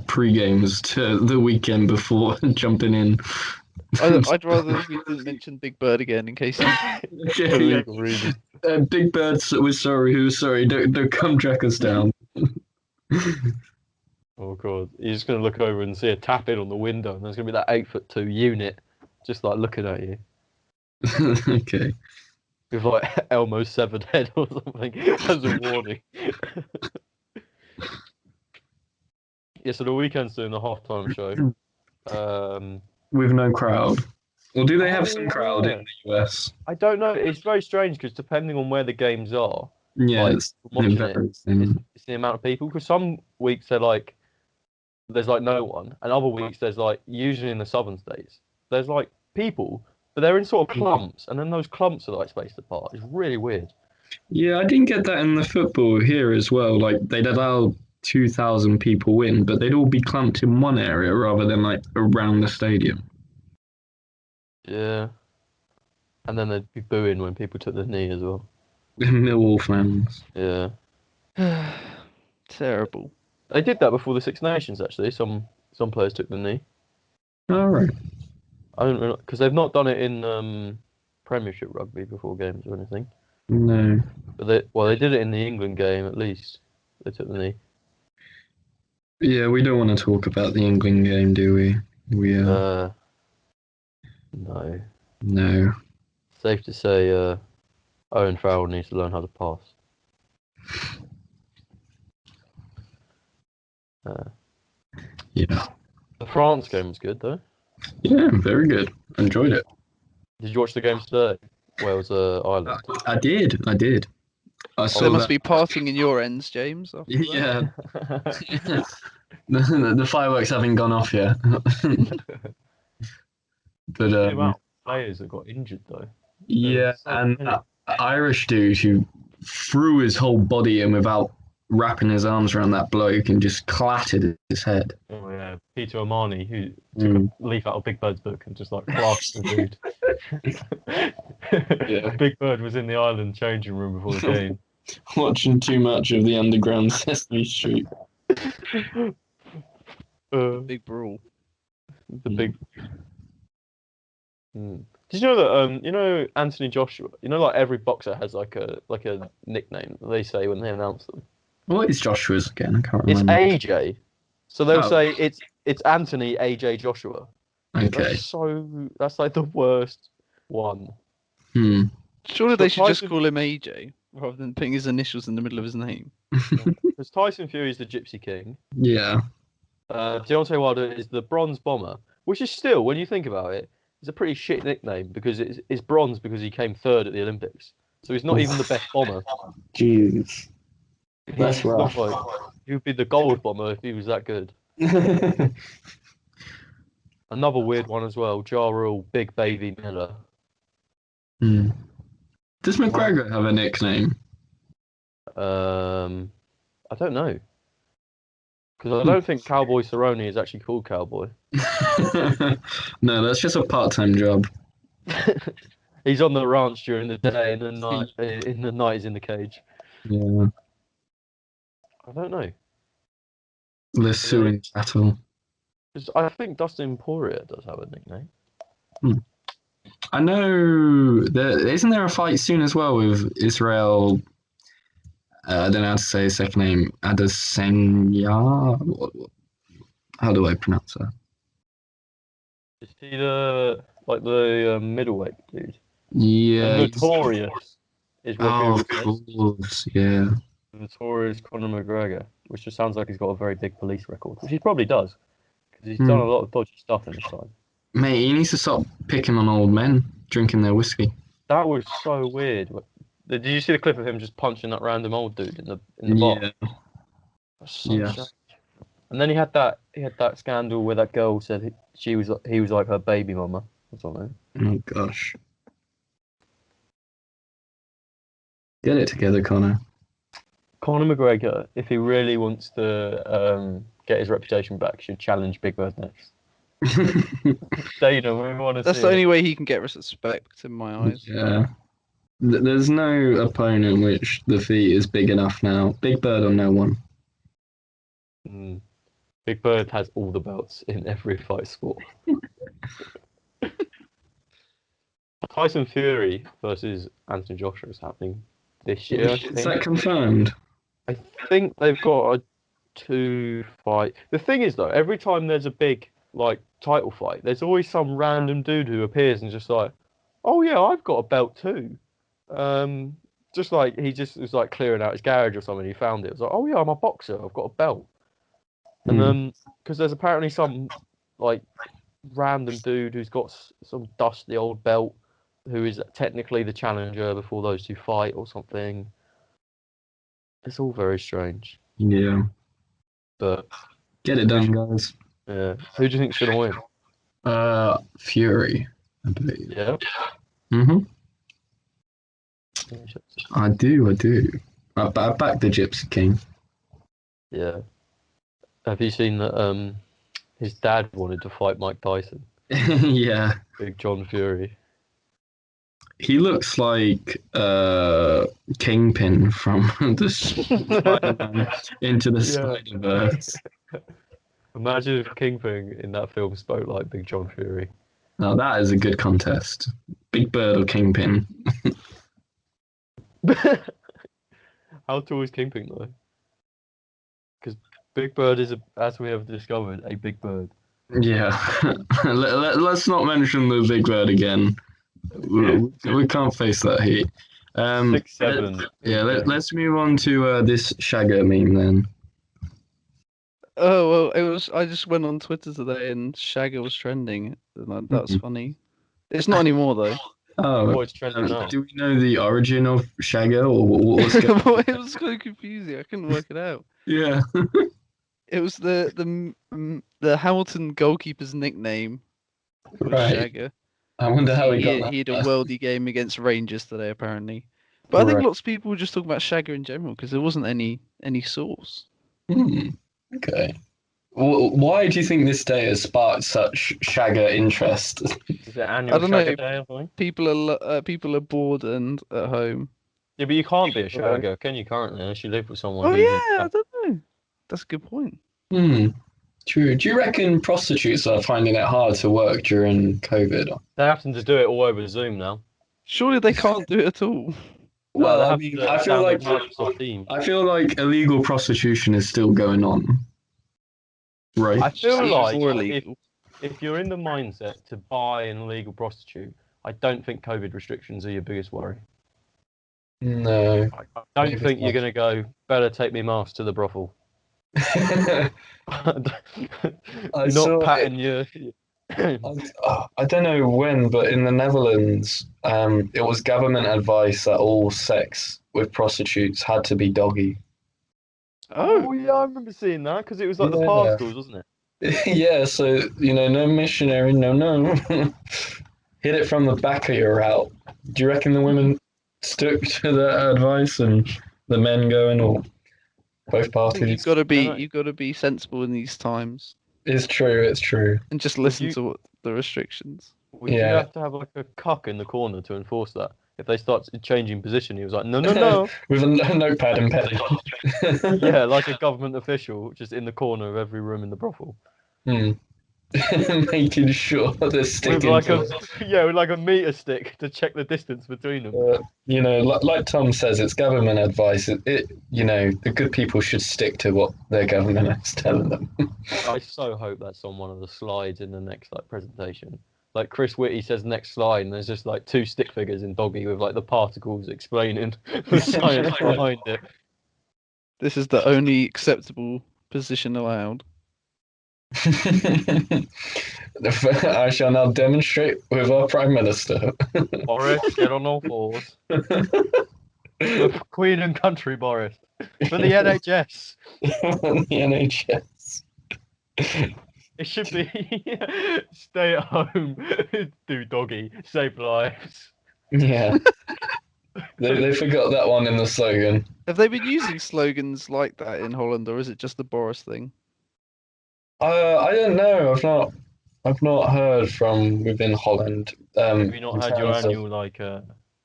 pre-games to The Weeknd before jumping in. I'd rather we didn't mention Big Bird again in case he. For legal reasons. Big Bird, we're sorry. Who's sorry? Don't come track us down. Oh god, you're just gonna look over and see a tap in on the window, and there's gonna be that 8'2" unit, just like looking at you Okay. with like Elmo's severed head or something as a warning. Yeah, so the Weeknd's doing the halftime show. With no crowd. Or do they have some crowd yeah. in the US? I don't know. It's very strange because depending on where the games are, Yeah, like, it's watching it, varies. it's the amount of people. Because some weeks they're like, there's like no one, and other weeks there's like, usually in the southern states, there's like people, but they're in sort of clumps, and then those clumps are like spaced apart. It's really weird. Yeah, I didn't get that in the football here as well. Like, they'd allow 2,000 people in, but they'd all be clumped in one area rather than like around the stadium. Yeah. And then they'd be booing when people took the knee as well. Millwall fans. Yeah. Terrible. They did that before the Six Nations, actually. Some players took the knee. All right. I don't know, because they've not done it in Premiership rugby before games or anything. No. But they did it in the England game at least. They took the knee. Yeah, we don't want to talk about the England game, do we? No. No. Safe to say, Owen Farrell needs to learn how to pass. Yeah. The France game was good though. Yeah, very good. Enjoyed it. Did you watch the games today? Wales, Ireland. I did. I There saw must that. be parting in your ends, James. After that. Yeah. the fireworks haven't gone off yet. But The amount of players that got injured though. yeah, so and many. that Irish dude who threw his whole body in without wrapping his arms around that bloke and just clattered his head. Oh yeah, Peter Omani, who took a leaf out of Big Bird's book and just like plastered the dude. Yeah. Big Bird was in the island changing room before the game. Watching too much of the underground Sesame Street. Big brawl. The big. Did you know that Anthony Joshua? You know, like every boxer has like a nickname that they say when they announce them. What is Joshua's again? I can't It's remember. AJ, so they'll Oh. say it's Anthony AJ Joshua. Okay. That's like the worst one. Surely they should just Tyson- call him AJ rather than putting his initials in the middle of his name. Because Tyson Fury is the Gypsy King. Yeah. Deontay Wilder is the Bronze Bomber, which is still, when you think about it, it's a pretty shit nickname because it's bronze because he came third at the Olympics. So he's not even the best bomber. Jesus. That's He's rough. not like, he would be the gold bomber if he was that good. Another weird one as well, Ja Rule, Big Baby Miller. Does McGregor have a nickname? I don't know. Because I don't think Cowboy Cerrone is actually called Cowboy. No, that's just a part-time job. He's on the ranch during the day, and in the night he's in the cage. Yeah. I don't know. The suing battle. 'Cause I think Dustin Poirier does have a nickname. I know isn't there a fight soon as well with Israel? I don't know how to say his second name. Adesanya. How do I pronounce that? Is he the middleweight dude? Yeah. Notorious is what Oh, of Google says. course. Yeah. Notorious Conor McGregor, which just sounds like he's got a very big police record, which he probably does, because he's done a lot of dodgy stuff in his time. Mate, he needs to stop picking on old men drinking their whiskey. That was so weird. Did you see the clip of him just punching that random old dude in the bar? Yeah. That's so strange. And then he had that scandal where that girl said he was like her baby mama or something. Oh gosh. Get it together, Connor. Conor McGregor, if he really wants to get his reputation back, should challenge Big Bird next. Dana, we want to That's see the it. only way he can get respect in my eyes. Yeah. There's no opponent which the feat is big enough now. Big Bird or no one. Big Bird has all the belts in every fight sport. Tyson Fury versus Anthony Joshua is happening this year. Is that confirmed? I think they've got a 2-fight. The thing is, though, every time there's a big title fight, there's always some random dude who appears and just like, oh yeah, I've got a belt too. Just like he just was like clearing out his garage or something. He found it. It was like, oh yeah, I'm a boxer. I've got a belt. And because there's apparently some random dude who's got some dusty old belt, who is technically the challenger before those two fight or something. It's all very strange. Yeah. But Get it done, guys. yeah, who do you think's gonna win? Fury, I believe. Yeah. I do. I back the Gypsy King. Yeah. Have you seen that? His dad wanted to fight Mike Tyson. Yeah. Big John Fury. He looks like Kingpin from the Spider-Man Into the Spider-Verse. Imagine if Kingpin in that film spoke like Big John Fury. Now that is a good contest. Big Bird or Kingpin? How tall is Kingpin though? Because Big Bird is, as we have discovered, a big bird. Yeah. Let's not mention the Big Bird again. We can't face that heat. 6'7". Let's move on to this Shagger meme then. Oh well, it was. I just went on Twitter today and Shagger was trending. And that was funny. It's not anymore though. Oh, it's trending now. Do we know the origin of Shagger or what was going on? It was quite confusing. I couldn't work it out. Yeah. It was the Hamilton goalkeeper's nickname was Right. Shagger. I wonder how he got that. He had a worldie game against Rangers today, apparently. But I think Right. lots of people were just talking about Shagger in general because there wasn't any source. Okay. Why do you think this day has sparked such Shagger interest? Is it annual I don't know. Shagger Day or something? People are bored and at home. Yeah, but you can't be a Right. shagger, can you, currently, unless you live with someone Oh who's yeah, I in... don't know. That's a good point. True. Do you reckon prostitutes are finding it hard to work during COVID? They're having to do it all over Zoom now. Surely they can't do it at all. No, Well, they I have mean, to I feel download like Microsoft Teams. illegal prostitution is still going on, right? I feel Seems like more illegal. if you're in the mindset to buy an illegal prostitute, I don't think COVID restrictions are your biggest worry. No. I don't Maybe think not. you're going to go, better take me mask to the brothel. You're not patting your... I don't know when, but in the Netherlands, it was government advice that all sex with prostitutes had to be doggy. Oh, yeah, I remember seeing that because it was like the Yeah. particles, wasn't it? Yeah, so no missionary, no. Hit it from the back of your route. Do you reckon the women stuck to that advice and the men going, or both I think parties? you've got to be sensible in these times It's true. and just listen you- to what the restrictions. Would you Yeah. have to have like a cuck in the corner to enforce that? If they start changing position, he was like, no. With a notepad and pen. Yeah, like a government official just in the corner of every room in the brothel. Making sure they're sticking With like to with like a meter stick to check the distance between them. like Tom says, it's government advice. The good people should stick to what their government is telling them. I so hope that's on one of the slides in the next like presentation. Like Chris Whitty says next slide, and there's just like two stick figures in doggy with like the particles explaining the science behind it. This is the only acceptable position allowed. I shall now demonstrate with our Prime Minister. Boris, get on all fours. The Queen and country, Boris. For the NHS. The NHS. It should be stay at home, do doggy, save lives. Yeah. They forgot that one in the slogan. Have they been using slogans like that in Holland, or is it just the Boris thing? I don't know. I've not heard from within Holland. Have you not in had your terms of- annual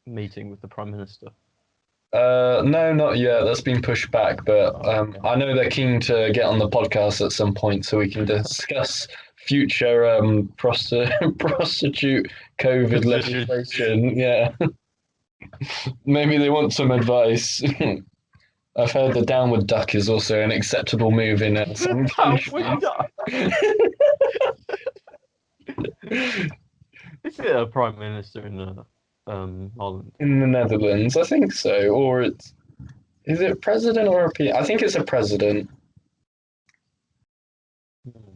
meeting with the Prime Minister? No, not yet. That's been pushed back, but Okay. I know they're keen to get on the podcast at some point so we can discuss future prostitute COVID Positions. legislation. Yeah, maybe they want some advice. I've heard the downward duck is also an acceptable move in some countries. Is it a Prime Minister in Holland? In the Netherlands, I think so. Or is it president or I think it's a president.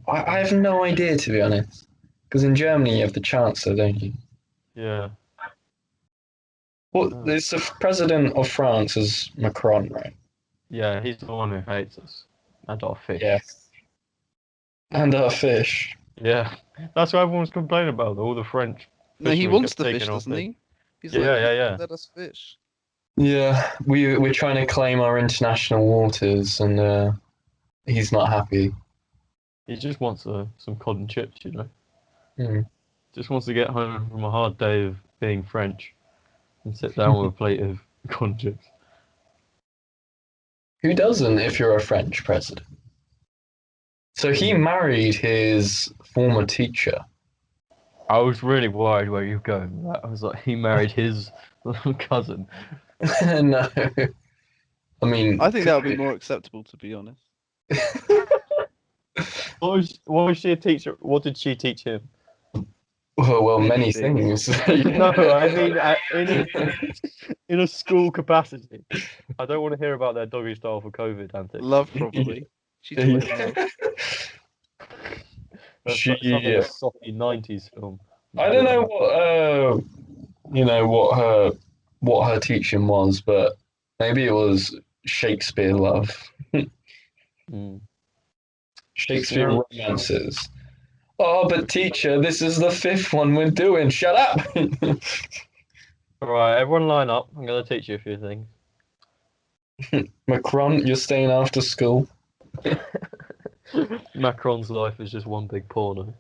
I have no idea, to be honest. Because in Germany you have the chancellor, don't you? Yeah. Well, it's the president of France is Macron, right? Yeah, he's the one who hates us. And our fish. Yeah. And our fish. Yeah. That's what everyone's complaining about, all the French. No, he fishermen wants kept the taking fish, our doesn't fish. he? He's Yeah. let us fish. Yeah, we're trying to claim our international waters, and he's not happy. He just wants some cod and chips, you know. Hmm. Just wants to get home from a hard day of being French and sit down with a plate of cod and chips. Who doesn't if you're a French president? So he married his former teacher. I was really worried where you were going with that. I was like, he married his cousin. No. I mean, I think that would be more acceptable, to be honest. What was she a teacher? What did she teach him? well, many Anything. things. No, I mean in a school capacity. I don't want to hear about their doggy style for COVID antics. Love, probably. She taught him love. That's She- like something a soppy 90s film. I don't know what her teaching was, but maybe it was Shakespeare love, Mm. Shakespeare Yeah. romances. Oh, but teacher, this is the fifth one we're doing. Shut up. Alright, everyone line up. I'm going to teach you a few things. Macron, you're staying after school. Macron's life is just one big porno.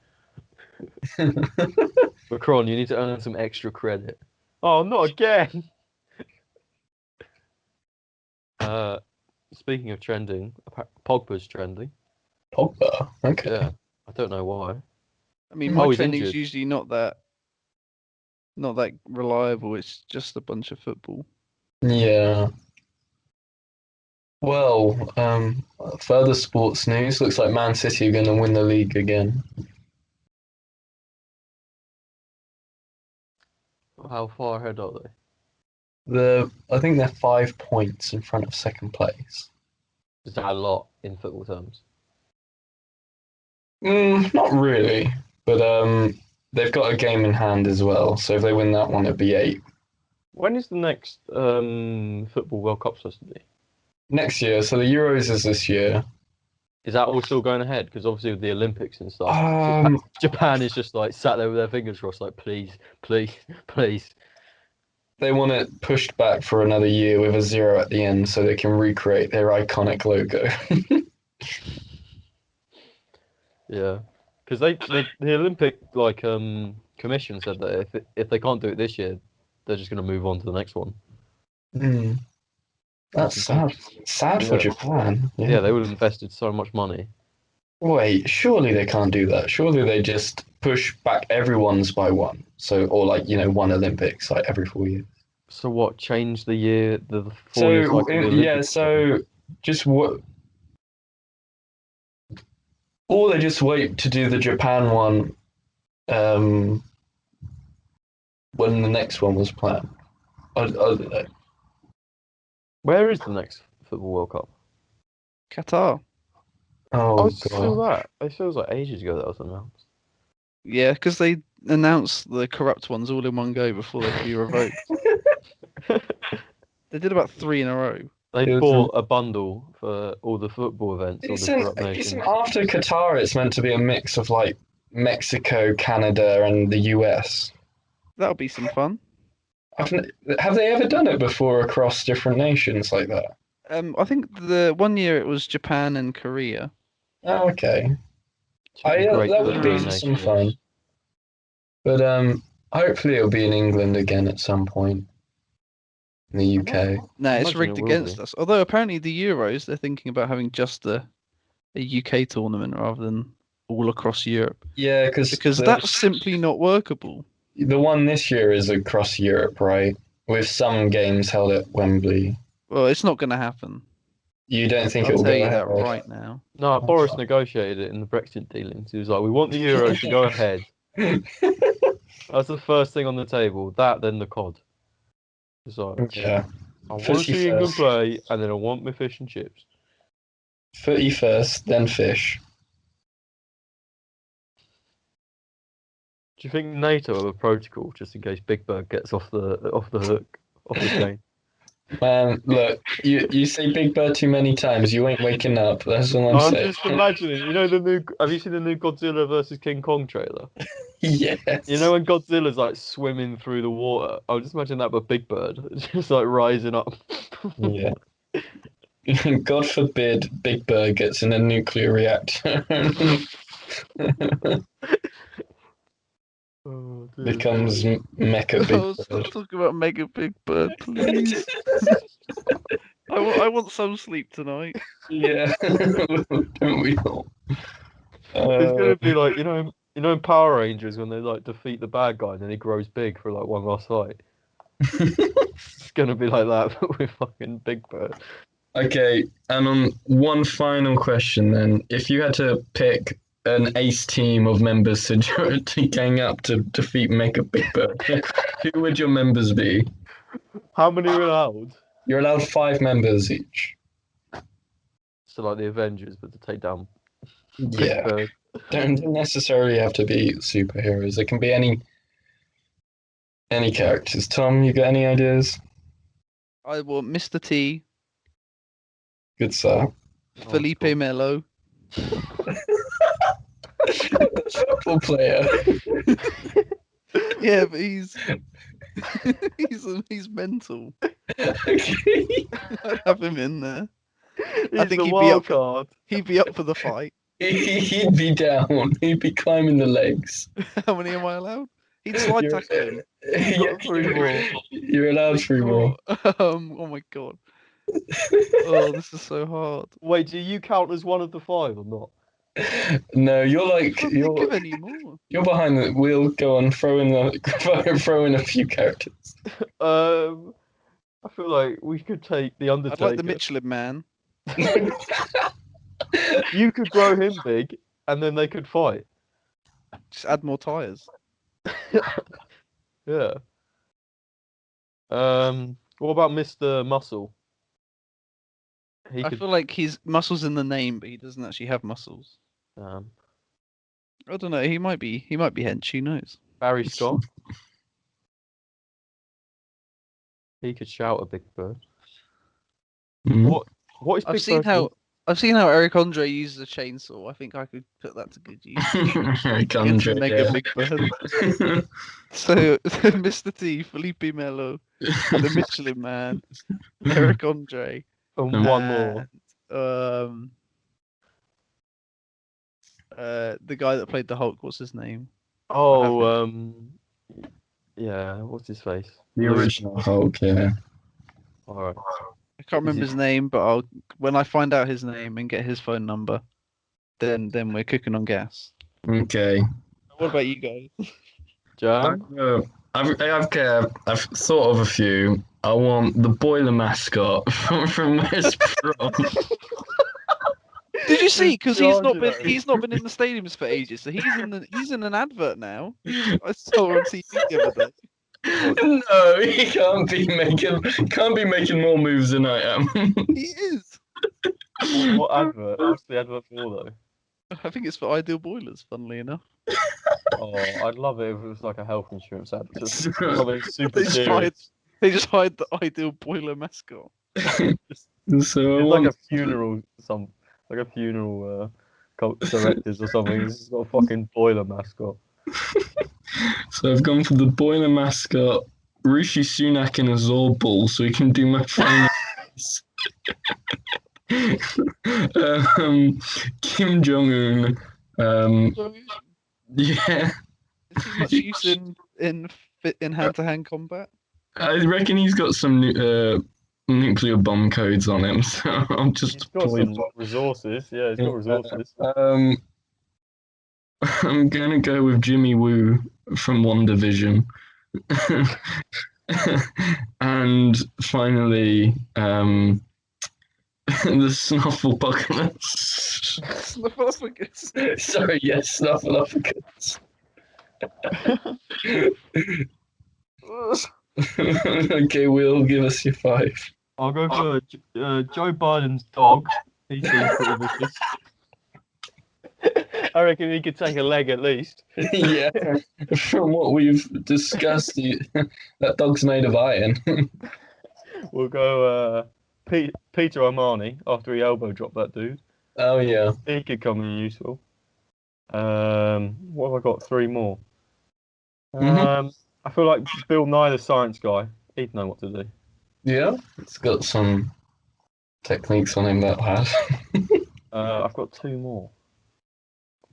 Macron, you need to earn some extra credit. Oh, not again! Speaking of trending, Pogba's trending. Pogba. Okay. Yeah, I don't know why. I mean, Oh, my he's trending's injured. usually not that reliable. It's just a bunch of football. Yeah. Well, further sports news. Looks like Man City are going to win the league again. How far ahead are they? I think they're 5 points in front of second place. Is that a lot in football terms? Not really, but they've got a game in hand as well. So if they win that one, it'd be 8. When is the next Football World Cup supposed to be? Next year, so the Euros is this year. Is that all still going ahead? Because obviously with the Olympics and stuff, Um, Japan is just like sat there with their fingers crossed, like please, please, please. they want it pushed back for another year with a 0 at the end, so they can recreate their iconic logo. Yeah, because the Olympic commission said that if they can't do it this year, they're just going to move on to the next one. That's sad. Sad for Yeah. Japan. Yeah, they would have invested so much money. Wait, surely they can't do that. Surely they just push back everyone's by one. So, or one Olympics like every 4 years. So what? Change the year, the 4 So year cycle of the yeah, Olympics? so just what? Or they just wait to do the Japan one, when the next one was planned. I don't know. Where is the next Football World Cup? Qatar. Oh It's still god. that. It feels like ages ago that was announced. Yeah, because they announced the corrupt ones all in one go before they could be revoked. They did about 3 in a row. They It was bought a bundle for all the football events, all the corrupt nations. Isn't after Qatar it's meant to be a mix of like Mexico, Canada, and the US. That'll be some fun. Have they ever done it before across different nations like that? I think the one year it was Japan and Korea. Oh, okay. Two great That would be footballing some nations. fun. But hopefully it'll be in England again at some point. In the UK. No, it's Imagine rigged it will against be. us. Although apparently the Euros, they're thinking about having just a UK tournament rather than all across Europe. Yeah, Because that's simply not workable. the one this year is across Europe, right? With some games held at Wembley. Well, it's not going to happen. You don't think I'll it'll tell go you ahead? that right now. No, Boris negotiated it in the Brexit dealings. He was like, "We want the Euros to go ahead." That's the first thing on the table. That, then the COD. It's like, Yeah. I want to Footy see England first. play, and then I want my fish and chips. Footy first, then fish. Do you think NATO have a protocol just in case Big Bird gets off the hook, off the chain? Man, look, you say Big Bird too many times, you ain't waking up. That's all I'm I'm saying. just imagining. You know the new? Have you seen the new Godzilla versus King Kong trailer? Yes. You know when Godzilla's like swimming through the water? I would just imagine that, but Big Bird just like rising up. Yeah. God forbid Big Bird gets in a nuclear reactor. Oh, dear. Becomes Mecha Oh, Big stop Bird. talking about Mega Big Bird, please. I want some sleep tonight. Yeah. Don't we all? It's gonna be like you know in Power Rangers when they like defeat the bad guy and then he grows big for like one last fight. It's gonna be like that but with fucking Big Bird. Okay, and on one final question then, if you had to pick an ace team of members to gang up to defeat Mecha Big Bird, who would your members be? How many are allowed? You're allowed 5 members each. So like the Avengers, but to take down Big Yeah, Bird. don't necessarily have to be superheroes. It can be any characters. Tom, you got any ideas? I want Mr. T, Good sir. Felipe cool. Melo. Football player. Yeah, but he's he's mental. Okay. I'd have him in there. He's think the he'd be wild up for- card. He'd be up for the fight. He'd be down. He'd be climbing the legs. How many am I allowed? He'd slide You're- tackle him. Yeah, Three more. You're allowed 3 more. Oh my god. Oh, this is so hard. Wait, do you count as one of the 5 or not? No, you're I like can't think of any more. you're behind the wheel. Go on, throw in a few characters. I feel like we could take the I'd Undertaker. like the Michelin Man. You could grow him big, and then they could fight. Just add more tires. Yeah. What about Mr. Muscle? He I could. feel like he's muscles in the name, but he doesn't actually have muscles. Um, I don't know. He might be hench. Who knows? Barry Scott. He could shout a Big Bird. Mhm. What is Big Bird? I've seen how Eric Andre uses a chainsaw. I think I could put that to good use. Against Conjure, Mega yeah. Big Bird. So Mr. T, Felipe Melo, the Michelin Man, Eric Andre, And one more. and, the guy that played the Hulk. What's his name? Oh, yeah. What's his face? The original Hulk, yeah. All right. I can't remember his name, but when I find out his name and get his phone number, then we're cooking on gas. Okay. What about you guys? Jam. I've thought of a few. I want the boiler mascot from West Brom. Did you see? Because he's not charging at been him. he's not been in the stadiums for ages, so he's in an advert now. I saw on TV the other day. No, he can't be making more moves than I am. He is. What advert? What's the advert for though? I think it's for Ideal Boilers. Funnily enough, Oh, I'd love it if it was like a health insurance ad. Just something super they just hired serious. the Ideal Boiler mascot. So I It's like want a funeral, cult directors or something. It's just got a fucking boiler mascot. So I've gone for the boiler mascot, Rishi Sunak in a Zor ball, so he can do my famous. Kim Jong Un. Yeah, Is he much use in hand-to-hand combat? I reckon he's got some nuclear bomb codes on him, so I'll He's just got point. some resources. Yeah, he's got resources. I'm gonna go with Jimmy Woo from One Division. And finally, the Snuffleupagus. Snuffleupagus. Sorry, yes, Snuffleupagus. Okay, Will, give us your 5. I'll go for Joe Biden's dog. He seems pretty vicious. I reckon he could take a leg at least. Yeah, from what we've discussed, that dog's made of iron. We'll go Peter Armani after he elbow dropped that dude. Oh, yeah. He could come in useful. What have I got? 3 more. I feel like Bill Nye, the science guy. He'd know what to do. Yeah, it's got some techniques on him that has. I've got 2 more.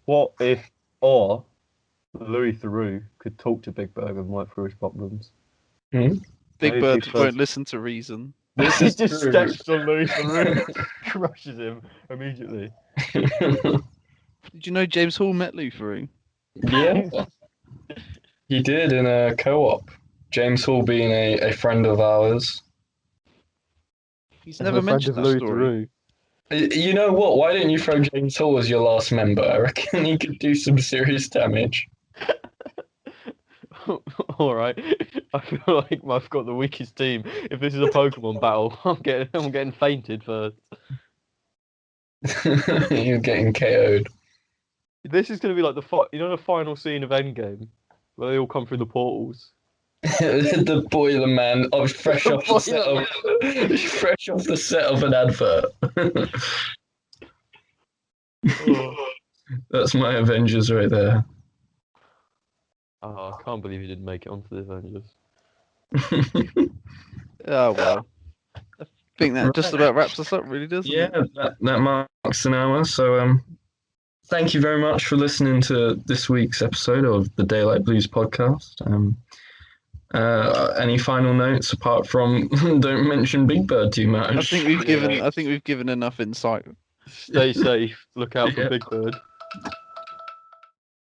What if Louis Theroux could talk to Big Bird and work through his problems? Big Maybe Bird because- won't listen to reason. This He is just true. steps on Louis Theroux, crushes him immediately. Did you know James Hall met Lou Theroux? Yeah, he did in a co-op. James Hall being a friend of ours. He's never mentioned that story. You know what? Why didn't you throw James Hall as your last member? I reckon he could do some serious damage. All right, I feel like I've got the weakest team. If this is a Pokemon battle, I'm getting fainted first. You're getting KO'd. This is gonna be like the final scene of Endgame, where they all come through the portals. The boiler man, fresh off the set of an advert. Oh. That's my Avengers right there. Oh, I can't believe he didn't make it onto the Avengers. Oh well. I think that just about wraps us up, really, doesn't Yeah, it? that marks an hour. So thank you very much for listening to this week's episode of the Daylight Blues podcast. Any final notes apart from don't mention Big Bird too much? I think we've given enough insight. Stay safe. Look out for Yeah. Big Bird.